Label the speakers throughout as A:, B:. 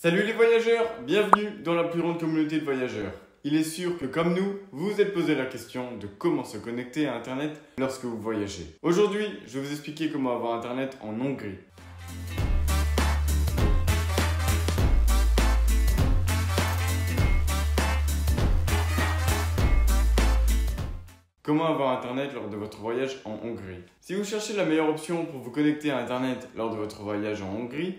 A: Salut les voyageurs, bienvenue dans la plus grande communauté de voyageurs. Il est sûr que comme nous, vous vous êtes posé la question de comment se connecter à Internet lorsque vous voyagez. Aujourd'hui, je vais vous expliquer comment avoir Internet en Hongrie. Comment avoir Internet lors de votre voyage en Hongrie? Si vous cherchez la meilleure option pour vous connecter à Internet lors de votre voyage en Hongrie,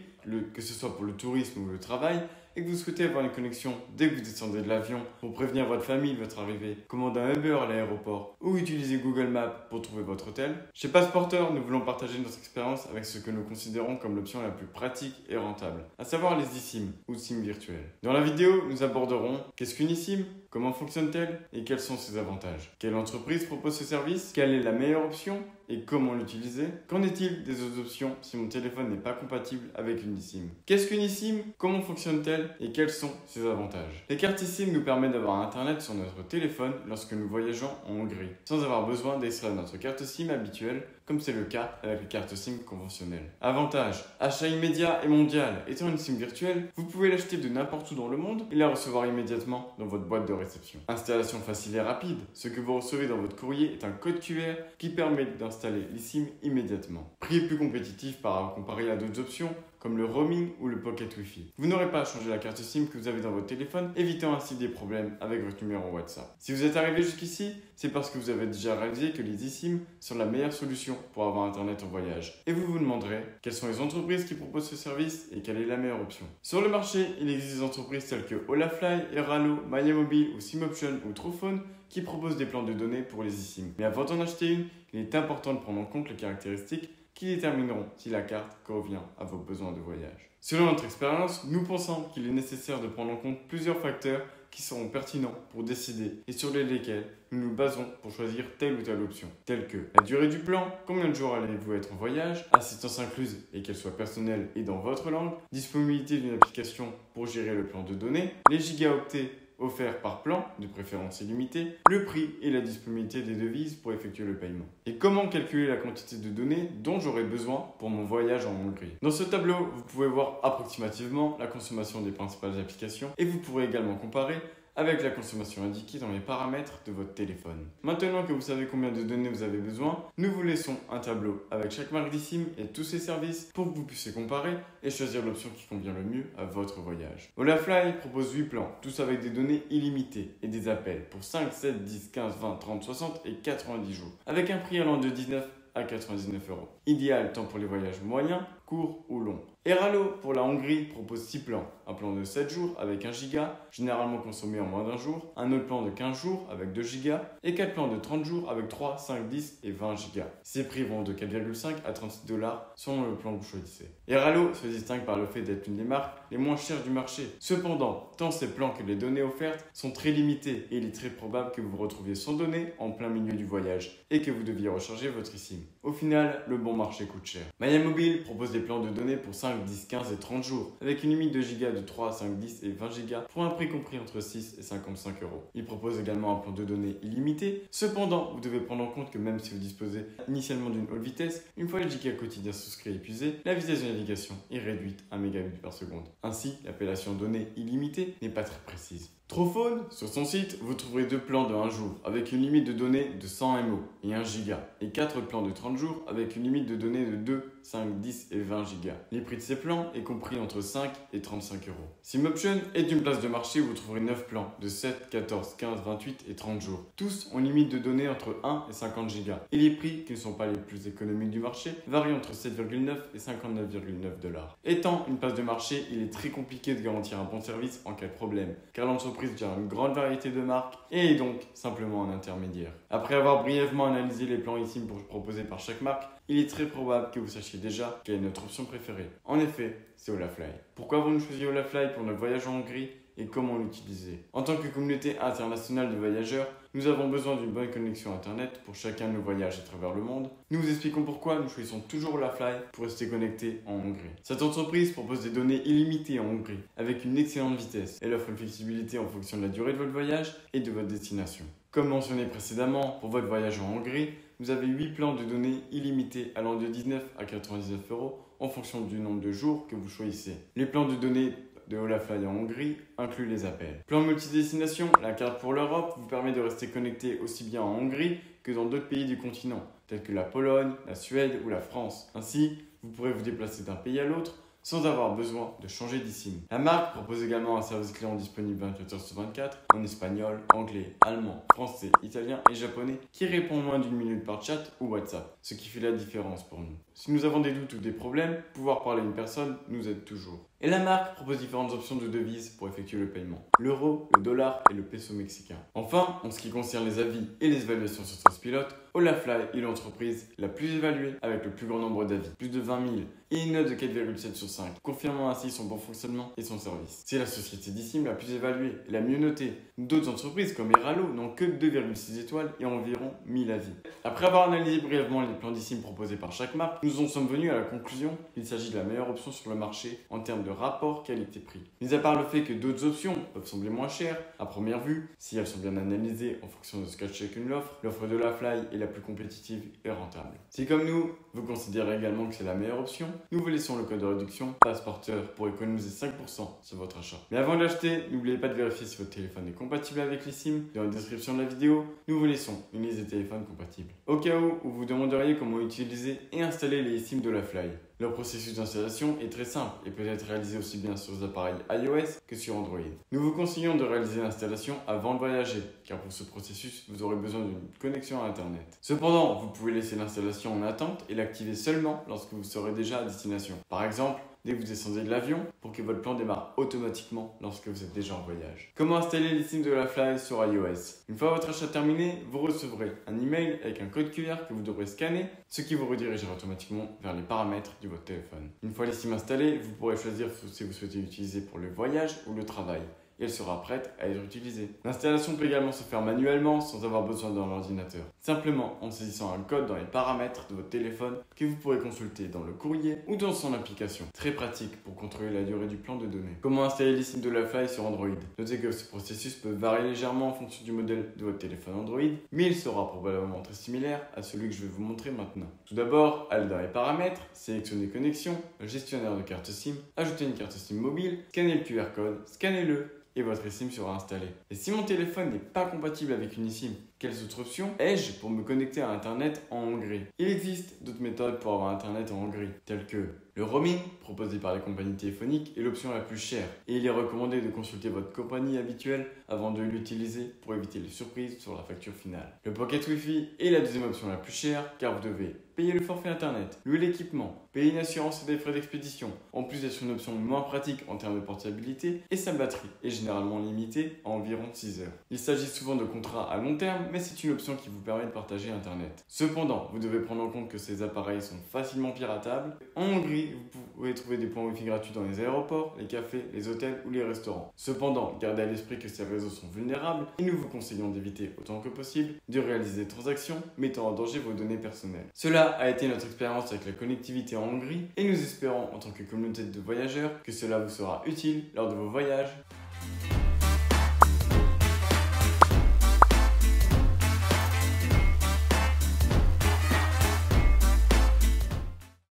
A: que ce soit pour le tourisme ou le travail, et que vous souhaitez avoir une connexion dès que vous descendez de l'avion pour prévenir votre famille de votre arrivée, commander un Uber à l'aéroport ou utiliser Google Maps pour trouver votre hôtel, chez Passeporteur, nous voulons partager notre expérience avec ce que nous considérons comme l'option la plus pratique et rentable, à savoir les eSIM ou SIM virtuels. Dans la vidéo, nous aborderons qu'est-ce qu'une eSIM, comment fonctionne-t-elle et quels sont ses avantages. Quelle entreprise propose ce service? Quelle est la meilleure option? Et comment l'utiliser? Qu'en est-il des autres options si mon téléphone n'est pas compatible avec une eSIM? Qu'est-ce qu'une eSIM? Comment fonctionne-t-elle? Et quels sont ses avantages? Les cartes eSIM nous permettent d'avoir Internet sur notre téléphone lorsque nous voyageons en Hongrie, sans avoir besoin d'extraire notre carte SIM habituelle, comme c'est le cas avec les cartes SIM conventionnelles. Avantage: achat immédiat et mondial. Étant une SIM virtuelle, vous pouvez l'acheter de n'importe où dans le monde et la recevoir immédiatement dans votre boîte de réception. Installation facile et rapide. Ce que vous recevez dans votre courrier est un code QR qui permet d'installer l'eSIM immédiatement. Prix plus compétitif comparé à d'autres options comme le roaming ou le pocket Wi-Fi. Vous n'aurez pas à changer la carte SIM que vous avez dans votre téléphone, évitant ainsi des problèmes avec votre numéro WhatsApp. Si vous êtes arrivé jusqu'ici, c'est parce que vous avez déjà réalisé que les eSIM sont la meilleure solution pour avoir Internet en voyage. Et vous vous demanderez quelles sont les entreprises qui proposent ce service et quelle est la meilleure option. Sur le marché, il existe des entreprises telles que Olafly, Airalo, MyMobile ou SimOption ou Trofone qui proposent des plans de données pour les eSIM. Mais avant d'en acheter une, il est important de prendre en compte les caractéristiques qui détermineront si la carte convient à vos besoins de voyage. Selon notre expérience, nous pensons qu'il est nécessaire de prendre en compte plusieurs facteurs qui seront pertinents pour décider et sur lesquels nous nous basons pour choisir telle ou telle option, telles que la durée du plan, combien de jours allez-vous être en voyage, assistance incluse et qu'elle soit personnelle et dans votre langue, disponibilité d'une application pour gérer le plan de données, les gigaoctets offert par plan, de préférence illimité, le prix et la disponibilité des devises pour effectuer le paiement. Et comment calculer la quantité de données dont j'aurai besoin pour mon voyage en Hongrie. Dans ce tableau, vous pouvez voir approximativement la consommation des principales applications et vous pourrez également comparer avec la consommation indiquée dans les paramètres de votre téléphone. Maintenant que vous savez combien de données vous avez besoin, nous vous laissons un tableau avec chaque marque d'eSIM et tous ses services pour que vous puissiez comparer et choisir l'option qui convient le mieux à votre voyage. Olafly propose 8 plans, tous avec des données illimitées et des appels pour 5, 7, 10, 15, 20, 30, 60 et 90 jours, avec un prix allant de 19 à 99 €. Idéal tant pour les voyages moyens, courts ou longs. Airalo pour la Hongrie propose 6 plans. Un plan de 7 jours avec 1 giga, généralement consommé en moins d'un jour, un autre plan de 15 jours avec 2 gigas et 4 plans de 30 jours avec 3, 5, 10 et 20 gigas. Ces prix vont de 4,5 à 36 $ selon le plan que vous choisissez. Airalo se distingue par le fait d'être une des marques les moins chères du marché. Cependant, tant ces plans que les données offertes sont très limitées et il est très probable que vous vous retrouviez sans données en plein milieu du voyage et que vous deviez recharger votre eSIM. Au final, le bon marché coûte cher. MyMobile propose des plans de données pour 5, 10, 15 et 30 jours avec une limite de gigas de 3, 5, 10 et 20 gigas pour un prix compris entre 6 et 55 €. Il propose également un plan de données illimité. Cependant, vous devez prendre en compte que même si vous disposez initialement d'une haute vitesse, une fois les gigas quotidiens souscrits épuisés, la vitesse de navigation est réduite à 1 mégabit par seconde. Ainsi, l'appellation données illimitée n'est pas très précise. Trofone, sur son site, vous trouverez 2 plans de 1 jour avec une limite de données de 100 MO et 1 giga et 4 plans de 30 jours avec une limite de données de 2, 5, 10 et 20 gigas. Les prix de ces plans est compris entre 5 et 35 €. SimOption est une place de marché où vous trouverez 9 plans de 7, 14, 15, 28 et 30 jours. Tous ont une limite de données entre 1 et 50 gigas et les prix, qui ne sont pas les plus économiques du marché, varient entre 7,9 et 59,9 $. Étant une place de marché, il est très compliqué de garantir un bon service en cas de problème, car l'entreprise gère une grande variété de marques et est donc simplement un intermédiaire. Après avoir brièvement analysé les plans eSIM proposés par chaque marque, il est très probable que vous sachiez déjà quelle est notre option préférée. En effet, c'est Olafly. Pourquoi avons-nous choisi Olafly pour notre voyage en Hongrie et comment l'utiliser? En tant que communauté internationale de voyageurs, nous avons besoin d'une bonne connexion Internet pour chacun de nos voyages à travers le monde. Nous vous expliquons pourquoi nous choisissons toujours Olafly pour rester connectés en Hongrie. Cette entreprise propose des données illimitées en Hongrie avec une excellente vitesse. Elle offre une flexibilité en fonction de la durée de votre voyage et de votre destination. Comme mentionné précédemment, pour votre voyage en Hongrie, vous avez 8 plans de données illimités allant de 19 à 99 € en fonction du nombre de jours que vous choisissez. Les plans de données de Olafly en Hongrie inclut les appels. Plan multidestination, la carte pour l'Europe vous permet de rester connecté aussi bien en Hongrie que dans d'autres pays du continent, tels que la Pologne, la Suède ou la France. Ainsi, vous pourrez vous déplacer d'un pays à l'autre sans avoir besoin de changer d'eSIM. La marque propose également un service client disponible 24h/24 en espagnol, anglais, allemand, français, italien et japonais qui répond en moins d'une minute par chat ou WhatsApp, ce qui fait la différence pour nous. Si nous avons des doutes ou des problèmes, pouvoir parler à une personne nous aide toujours. Et la marque propose différentes options de devises pour effectuer le paiement. L'euro, le dollar et le peso mexicain. Enfin, en ce qui concerne les avis et les évaluations sur Trustpilot, Olafly est l'entreprise la plus évaluée avec le plus grand nombre d'avis, plus de 20 000, et une note de 4,7 sur 5, confirmant ainsi son bon fonctionnement et son service. C'est la société d'eSIM la plus évaluée et la mieux notée. D'autres entreprises comme Eralo n'ont que 2,6 étoiles et environ 1000 avis. Après avoir analysé brièvement les plans d'eSIM proposés par chaque marque, nous en sommes venus à la conclusion qu'il s'agit de la meilleure option sur le marché en termes de rapport qualité-prix. Mis à part le fait que d'autres options peuvent sembler moins chères à première vue, si elles sont bien analysées en fonction de ce qu'a chacune l'offre de Olafly est la plus compétitive et rentable. Si comme nous, vous considérez également que c'est la meilleure option, nous vous laissons le code de réduction PASSEPORTEUR pour économiser 5% sur votre achat. Mais avant d'acheter, n'oubliez pas de vérifier si votre téléphone est compatible avec l'eSIM. Dans la description de la vidéo, nous vous laissons une liste des téléphones compatibles. Au cas où vous vous demanderiez comment utiliser et installer les eSIM d'Olafly. Leur processus d'installation est très simple et peut être réalisé aussi bien sur les appareils iOS que sur Android. Nous vous conseillons de réaliser l'installation avant de voyager, car pour ce processus, vous aurez besoin d'une connexion à Internet. Cependant, vous pouvez laisser l'installation en attente et l'activer seulement lorsque vous serez déjà à destination. Par exemple, dès que vous descendez de l'avion pour que votre plan démarre automatiquement lorsque vous êtes déjà en voyage. Comment installer l'eSIM de Olafly sur iOS? Une fois votre achat terminé, vous recevrez un email avec un code QR que vous devrez scanner, ce qui vous redirigera automatiquement vers les paramètres de votre téléphone. Une fois l'eSIM installée, vous pourrez choisir si vous souhaitez l'utiliser pour le voyage ou le travail. Et elle sera prête à être utilisée. L'installation peut également se faire manuellement sans avoir besoin d'un ordinateur. Simplement en saisissant un code dans les paramètres de votre téléphone que vous pourrez consulter dans le courrier ou dans son application. Très pratique pour contrôler la durée du plan de données. Comment installer l'eSIM de Olafly sur Android? Notez que ce processus peut varier légèrement en fonction du modèle de votre téléphone Android, mais il sera probablement très similaire à celui que je vais vous montrer maintenant. Tout d'abord, allez dans les paramètres, sélectionnez connexion, le gestionnaire de carte SIM, ajoutez une carte SIM mobile, scannez le QR code, scannez-le, et votre eSIM sera installé. Et si mon téléphone n'est pas compatible avec une eSIM, quelles autres options ai-je pour me connecter à Internet en Hongrie? Il existe d'autres méthodes pour avoir Internet en Hongrie, telles que le roaming, proposé par les compagnies téléphoniques, est l'option la plus chère. Et il est recommandé de consulter votre compagnie habituelle avant de l'utiliser pour éviter les surprises sur la facture finale. Le Pocket Wi-Fi est la deuxième option la plus chère, car vous devez payer le forfait Internet, louer l'équipement, payer une assurance et des frais d'expédition, en plus d'être une option moins pratique en termes de portabilité, et sa batterie est généralement limitée à environ 6 heures. Il s'agit souvent de contrats à long terme, mais c'est une option qui vous permet de partager Internet. Cependant, vous devez prendre en compte que ces appareils sont facilement piratables. En Hongrie, vous pouvez trouver des points Wi-Fi gratuits dans les aéroports, les cafés, les hôtels ou les restaurants. Cependant, gardez à l'esprit que ces réseaux sont vulnérables et nous vous conseillons d'éviter autant que possible de réaliser des transactions mettant en danger vos données personnelles. Cela a été notre expérience avec la connectivité en Hongrie et nous espérons en tant que communauté de voyageurs que cela vous sera utile lors de vos voyages.